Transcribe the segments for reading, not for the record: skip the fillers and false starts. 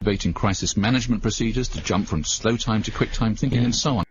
debating crisis management procedures to jump from slow time to quick time thinking and so on.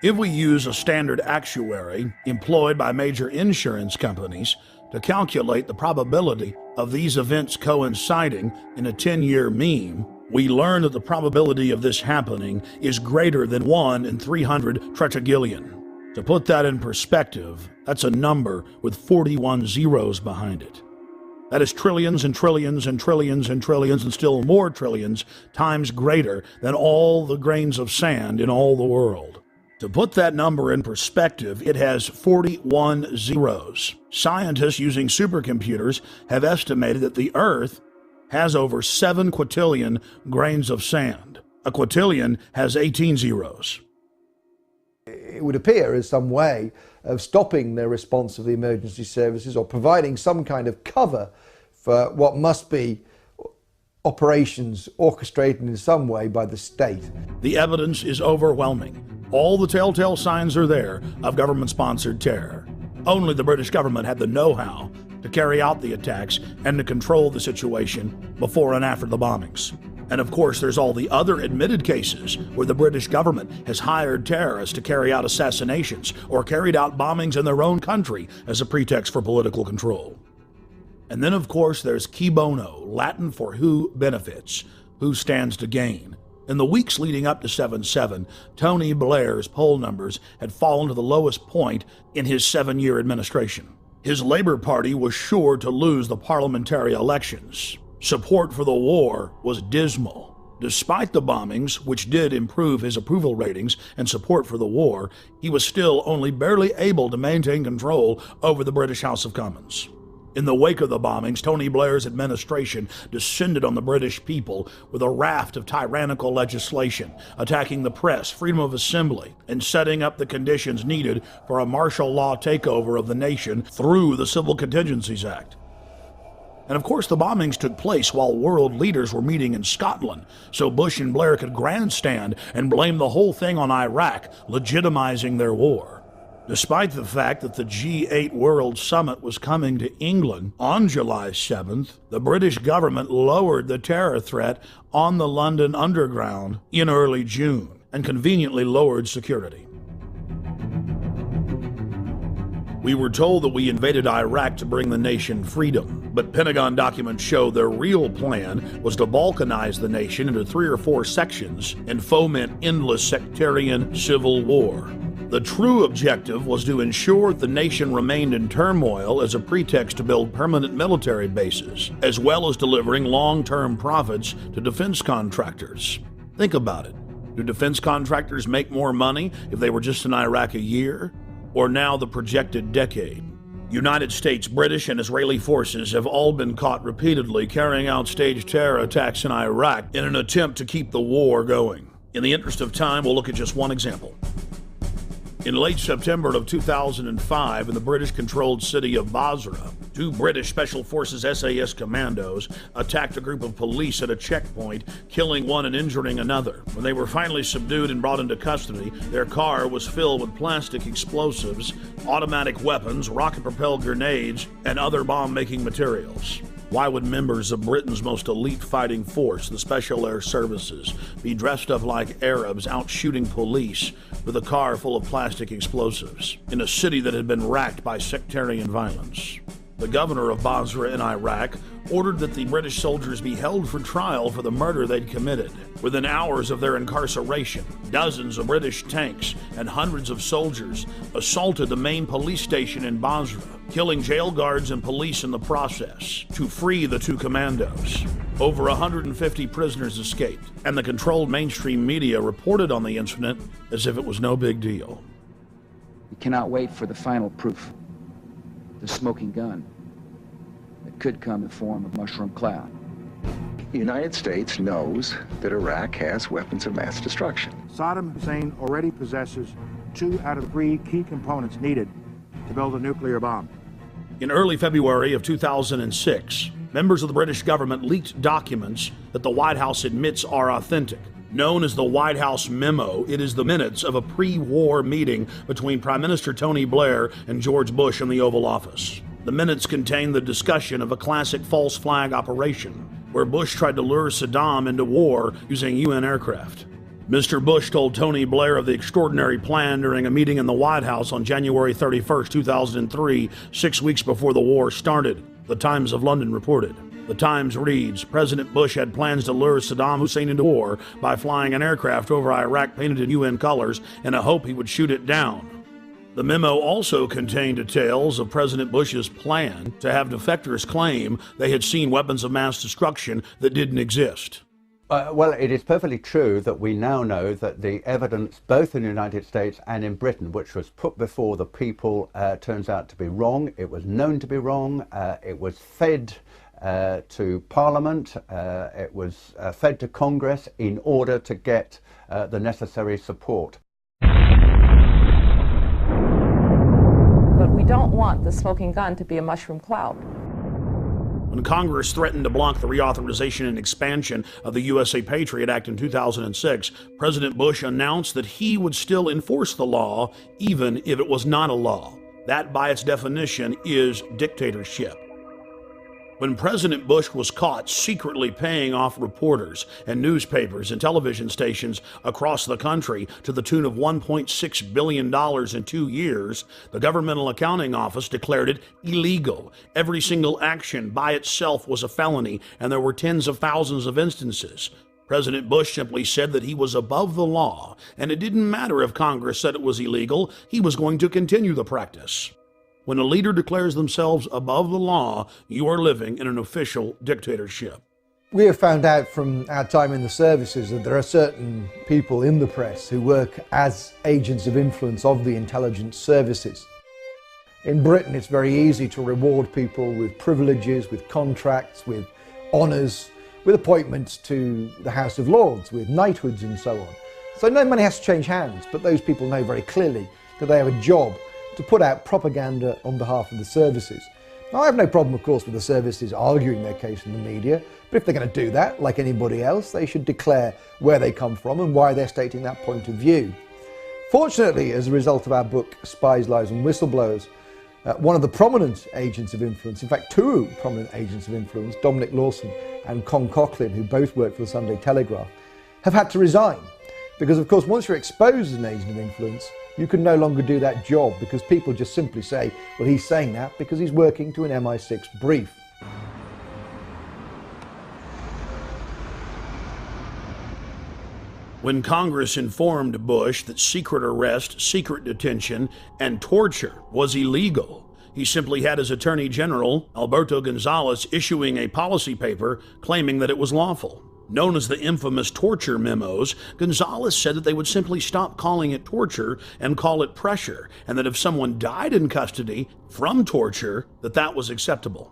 If we use a standard actuary employed by major insurance companies to calculate the probability of these events coinciding in a 10-year mean, we learn that the probability of this happening is greater than 1 in 300 tetragillion. To put that in perspective, that's a number with 41 zeros behind it. That is trillions and trillions and trillions and trillions and still more trillions times greater than all the grains of sand in all the world. To put that number in perspective, it has 41 zeros. Scientists using supercomputers have estimated that the Earth has over 7 quintillion grains of sand. A quintillion has 18 zeros. It would appear as some way of stopping the response of the emergency services or providing some kind of cover for what must be operations orchestrated in some way by the state. The evidence is overwhelming. All the telltale signs are there of government-sponsored terror. Only the British government had the know-how to carry out the attacks and to control the situation before and after the bombings. And of course, there's all the other admitted cases where the British government has hired terrorists to carry out assassinations or carried out bombings in their own country as a pretext for political control. And then, of course, there's cui bono, Latin for who benefits, who stands to gain. In the weeks leading up to 7/7, Tony Blair's poll numbers had fallen to the lowest point in his 7-year administration. His Labour Party was sure to lose the parliamentary elections. Support for the war was dismal. Despite the bombings, which did improve his approval ratings and support for the war, he was still only barely able to maintain control over the British House of Commons. In the wake of the bombings, Tony Blair's administration descended on the British people with a raft of tyrannical legislation, attacking the press, freedom of assembly, and setting up the conditions needed for a martial law takeover of the nation through the Civil Contingencies Act. And of course, the bombings took place while world leaders were meeting in Scotland, so Bush and Blair could grandstand and blame the whole thing on Iraq, legitimizing their war. Despite the fact that the G8 World Summit was coming to England on July 7th, the British government lowered the terror threat on the London Underground in early June and conveniently lowered security. We were told that we invaded Iraq to bring the nation freedom, but Pentagon documents show their real plan was to balkanize the nation into 3 or 4 sections and foment endless sectarian civil war. The true objective was to ensure the nation remained in turmoil as a pretext to build permanent military bases, as well as delivering long-term profits to defense contractors. Think about it. Do defense contractors make more money if they were just in Iraq a year, or now the projected decade? United States, British, and Israeli forces have all been caught repeatedly carrying out staged terror attacks in Iraq in an attempt to keep the war going. In the interest of time, we'll look at just one example. In late September of 2005, in the British-controlled city of Basra, 2 British Special Forces SAS commandos attacked a group of police at a checkpoint, killing one and injuring another. When they were finally subdued and brought into custody, their car was filled with plastic explosives, automatic weapons, rocket-propelled grenades, and other bomb-making materials. Why would members of Britain's most elite fighting force, the Special Air Services, be dressed up like Arabs out shooting police with a car full of plastic explosives in a city that had been racked by sectarian violence? The governor of Basra in Iraq ordered that the British soldiers be held for trial for the murder they'd committed. Within hours of their incarceration, dozens of British tanks and hundreds of soldiers assaulted the main police station in Basra, killing jail guards and police in the process to free the 2 commandos. Over 150 prisoners escaped, and the controlled mainstream media reported on the incident as if it was no big deal. We cannot wait for the final proof, the smoking gun that could come in the form of mushroom cloud. The United States knows that Iraq has weapons of mass destruction. Saddam Hussein already possesses 2 out of 3 key components needed to build a nuclear bomb. In early February of 2006, members of the British government leaked documents that the White House admits are authentic. Known as the White House Memo, it is the minutes of a pre-war meeting between Prime Minister Tony Blair and George Bush in the Oval Office. The minutes contain the discussion of a classic false flag operation. where Bush tried to lure Saddam into war using UN aircraft. Mr. Bush told Tony Blair of the extraordinary plan during a meeting in the White House on January 31, 2003, 6 weeks before the war started, the Times of London reported. The Times reads, President Bush had plans to lure Saddam Hussein into war by flying an aircraft over Iraq painted in UN colors in a hope he would shoot it down. The memo also contained details of President Bush's plan to have defectors claim they had seen weapons of mass destruction that didn't exist. Well, it is perfectly true that we now know that the evidence, both in the United States and in Britain, which was put before the people, turns out to be wrong. It was known to be wrong. It was fed to Parliament. It was fed to Congress in order to get the necessary support. But we don't want the smoking gun to be a mushroom cloud. When Congress threatened to block the reauthorization and expansion of the USA Patriot Act in 2006, President Bush announced that he would still enforce the law even if it was not a law. That, by its definition, is dictatorship. When President Bush was caught secretly paying off reporters and newspapers and television stations across the country to the tune of $1.6 billion in 2 years, the Governmental Accounting Office declared it illegal. Every single action by itself was a felony, and there were tens of thousands of instances. President Bush simply said that he was above the law, and it didn't matter if Congress said it was illegal, he was going to continue the practice. When a leader declares themselves above the law, you are living in an official dictatorship. We have found out from our time in the services that there are certain people in the press who work as agents of influence of the intelligence services. In Britain, it's very easy to reward people with privileges, with contracts, with honours, with appointments to the House of Lords, with knighthoods and so on. So no money has to change hands, but those people know very clearly that they have a job to put out propaganda on behalf of the services. Now, I have no problem, of course, with the services arguing their case in the media, but if they're going to do that, like anybody else, they should declare where they come from and why they're stating that point of view. Fortunately, as a result of our book, Spies, Lies and Whistleblowers, one of the prominent agents of influence, in fact, two prominent agents of influence, Dominic Lawson and Con Coughlin, who both work for the Sunday Telegraph, have had to resign. Because, of course, once you're exposed as an agent of influence, you can no longer do that job because people just simply say, well, he's saying that because he's working to an MI6 brief. When Congress informed Bush that secret arrest, secret detention, and torture was illegal, he simply had his Attorney General, Alberto Gonzales, issuing a policy paper claiming that it was lawful. Known as the infamous torture memos, Gonzales said that they would simply stop calling it torture and call it pressure, and that if someone died in custody from torture, that was acceptable.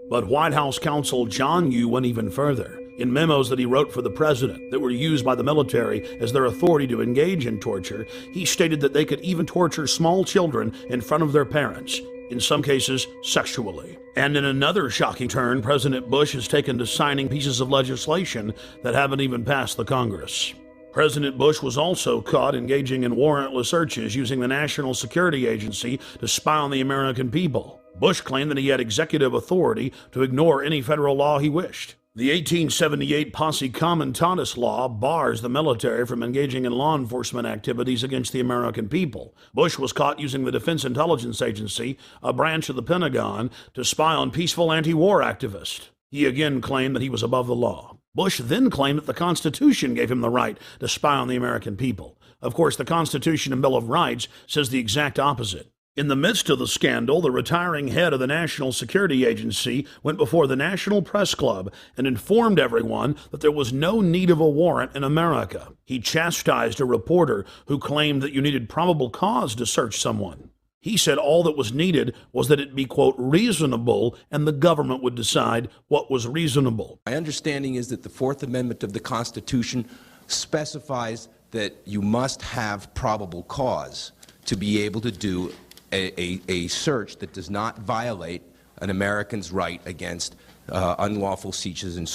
But White House counsel John Yoo went even further. In memos that he wrote for the president that were used by the military as their authority to engage in torture, he stated that they could even torture small children in front of their parents, in some cases sexually. And in another shocking turn, President Bush has taken to signing pieces of legislation that haven't even passed the Congress. President Bush was also caught engaging in warrantless searches using the National Security Agency to spy on the American people. Bush claimed that he had executive authority to ignore any federal law he wished. The 1878 Posse Comitatus law bars the military from engaging in law enforcement activities against the American people. Bush was caught using the Defense Intelligence Agency, a branch of the Pentagon, to spy on peaceful anti-war activists. He again claimed that he was above the law. Bush then claimed that the Constitution gave him the right to spy on the American people. Of course, the Constitution and Bill of Rights says the exact opposite. In the midst of the scandal, the retiring head of the National Security Agency went before the National Press Club and informed everyone that there was no need of a warrant in America. He chastised a reporter who claimed that you needed probable cause to search someone. He said all that was needed was that it be, quote, reasonable, and the government would decide what was reasonable. My understanding is that the Fourth Amendment of the Constitution specifies that you must have probable cause to be able to do a search that does not violate an American's right against unlawful searches and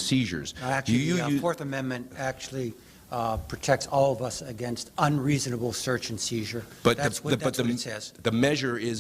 seizures. Actually, the Fourth Amendment actually protects all of us against unreasonable search and seizure. But that's what it says. The measure is